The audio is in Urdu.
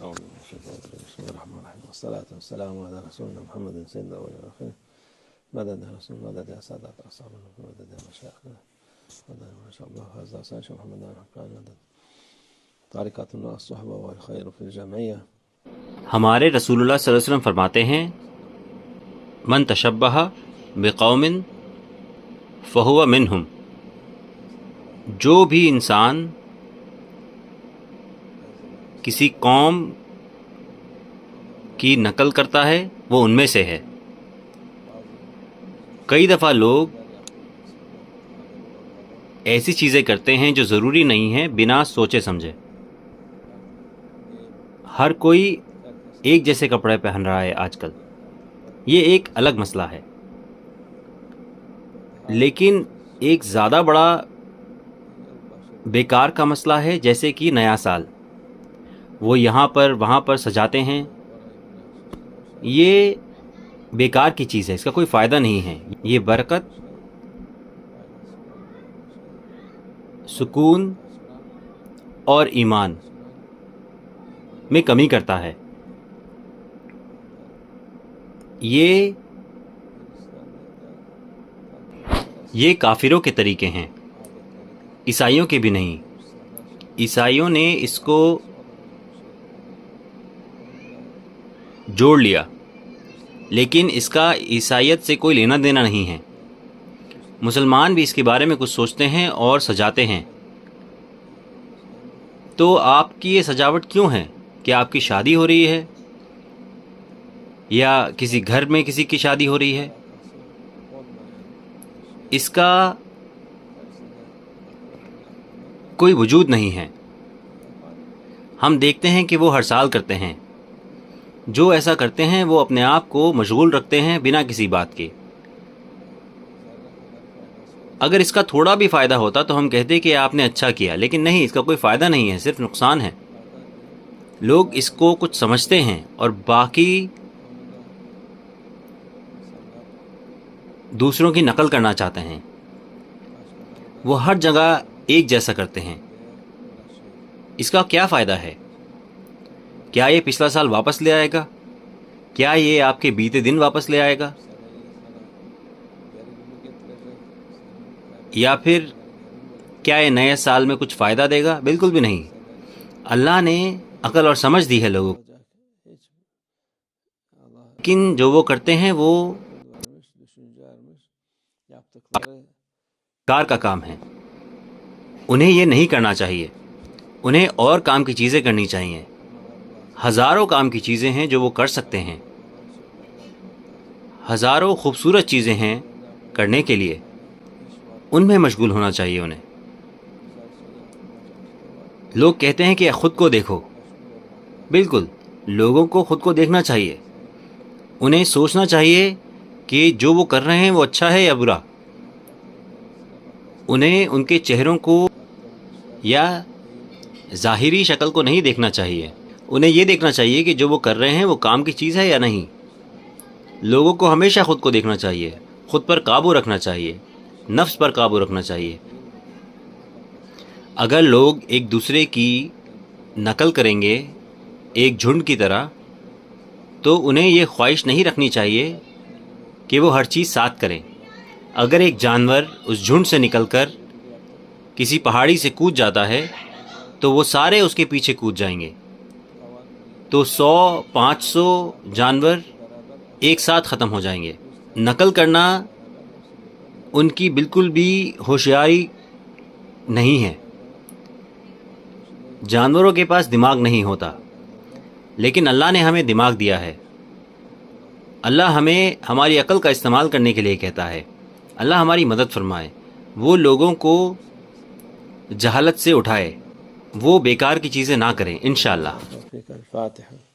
أعوذ بالله من الشيطان الرجيم. بسم الله الرحمن الرحيم والصلاة والسلام على رسولنا محمد سيد الأولين والآخرين. مدد يا رسول مدد يا سادات أصحابنا مدد يا مشايخنا مدد ما شاء الله هذا سيد محمد الحقاني مدد طارقات الله الصحبة والخير في الجمعية. ہمارے رسول اللہ صلی اللہ علیہ وسلم فرماتے ہیں من تشبہ بقوم فہو منہم، جو بھی انسان کسی قوم کی نقل کرتا ہے وہ ان میں سے ہے۔ کئی دفعہ لوگ ایسی چیزیں کرتے ہیں جو ضروری نہیں ہیں بنا سوچے سمجھے۔ ہر کوئی ایک جیسے کپڑے پہن رہا ہے آج کل، یہ ایک الگ مسئلہ ہے، لیکن ایک زیادہ بڑا بیکار کا مسئلہ ہے، جیسے کہ نیا سال وہ یہاں پر وہاں پر سجاتے ہیں، یہ بیکار کی چیز ہے، اس کا کوئی فائدہ نہیں ہے۔ یہ برکت، سکون اور ایمان میں کمی کرتا ہے۔ یہ کافروں کے طریقے ہیں، عیسائیوں کے بھی نہیں۔ عیسائیوں نے اس کو جوڑ لیا، لیکن اس کا عیسائیت سے کوئی لینا دینا نہیں ہے۔ مسلمان بھی اس کے بارے میں کچھ سوچتے ہیں اور سجاتے ہیں۔ تو آپ کی یہ سجاوٹ کیوں ہے؟ کہ آپ کی شادی ہو رہی ہے یا کسی گھر میں کسی کی شادی ہو رہی ہے؟ اس کا کوئی وجود نہیں ہے۔ ہم دیکھتے ہیں کہ وہ ہر سال کرتے ہیں۔ جو ایسا کرتے ہیں وہ اپنے آپ کو مشغول رکھتے ہیں بنا کسی بات کے۔ اگر اس کا تھوڑا بھی فائدہ ہوتا تو ہم کہتے کہ آپ نے اچھا کیا، لیکن نہیں، اس کا کوئی فائدہ نہیں ہے، صرف نقصان ہے۔ لوگ اس کو کچھ سمجھتے ہیں اور باقی دوسروں کی نقل کرنا چاہتے ہیں۔ وہ ہر جگہ ایک جیسا کرتے ہیں۔ اس کا کیا فائدہ ہے؟ کیا یہ پچھلا سال واپس لے آئے گا؟ کیا یہ آپ کے بیتے دن واپس لے آئے گا؟ یا پھر کیا یہ نئے سال میں کچھ فائدہ دے گا؟ بالکل بھی نہیں۔ اللہ نے عقل اور سمجھ دی ہے لوگوں کو، لیکن جو وہ کرتے ہیں وہ کار کا کام ہے۔ انہیں یہ نہیں کرنا چاہیے، انہیں اور کام کی چیزیں کرنی چاہیے۔ ہزاروں کام کی چیزیں ہیں جو وہ کر سکتے ہیں، ہزاروں خوبصورت چیزیں ہیں کرنے کے لیے، ان میں مشغول ہونا چاہیے انہیں۔ لوگ کہتے ہیں کہ خود کو دیکھو، بالکل لوگوں کو خود کو دیکھنا چاہیے۔ انہیں سوچنا چاہیے کہ جو وہ کر رہے ہیں وہ اچھا ہے یا برا۔ انہیں ان کے چہروں کو یا ظاہری شکل کو نہیں دیکھنا چاہیے، انہیں یہ دیکھنا چاہیے کہ جو وہ کر رہے ہیں وہ کام کی چیز ہے یا نہیں۔ لوگوں کو ہمیشہ خود کو دیکھنا چاہیے، خود پر قابو رکھنا چاہیے، نفس پر قابو رکھنا چاہیے۔ اگر لوگ ایک دوسرے کی نقل کریں گے ایک جھنڈ کی طرح، تو انہیں یہ خواہش نہیں رکھنی چاہیے کہ وہ ہر چیز ساتھ کریں۔ اگر ایک جانور اس جھنڈ سے نکل کر کسی پہاڑی سے کود جاتا ہے تو وہ سارے اس کے پیچھے کود جائیں گے، تو 100-500 جانور ایک ساتھ ختم ہو جائیں گے۔ نقل کرنا ان کی بالکل بھی ہوشیاری نہیں ہے۔ جانوروں کے پاس دماغ نہیں ہوتا، لیکن اللہ نے ہمیں دماغ دیا ہے۔ اللہ ہمیں ہماری عقل کا استعمال کرنے کے لیے کہتا ہے۔ اللہ ہماری مدد فرمائے، وہ لوگوں کو جہالت سے اٹھائے، وہ بیکار کی چیزیں نہ کریں انشاءاللہ۔ الفاتحة.